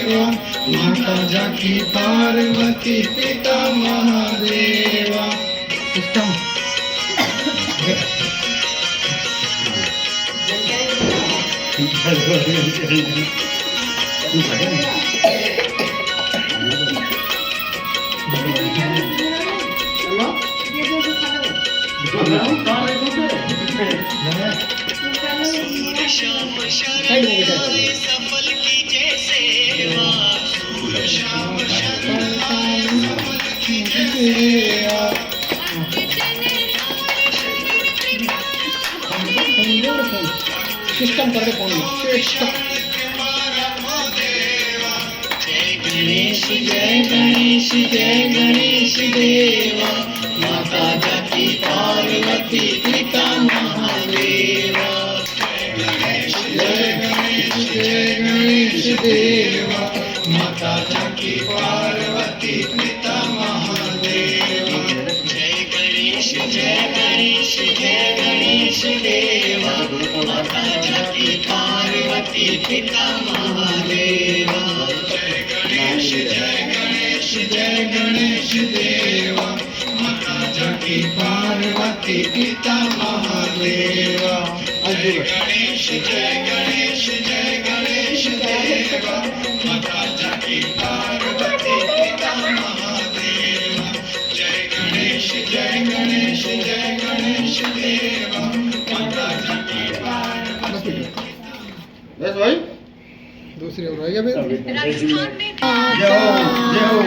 माता जाकी पार्वती पिता महादेवा। सिस्टम सफल कीजिए सेवा, श्याम सिस्टम कर दे फोन में। गणेश जय गणेश जय गणेश देवा, माता जाकी पार्वती पिता महादेवा। जय गणेश देवा, माता जाकी पार्वती पिता महादेवा। जय गणेश जय गणेश जय गणेश देवा, माता जाकी पार्वती पिता महादेवा। जय गणेश देवा, माता जाकी पार्वती पिता महादेवा। जय गणेश देवा, माता जाकी पार्वती पिता महादेवा। जय गणेश देवा, माता जाकी पार्वती। बस भाई दूसरी और आएगा फिर। राजस्थान में जय हो।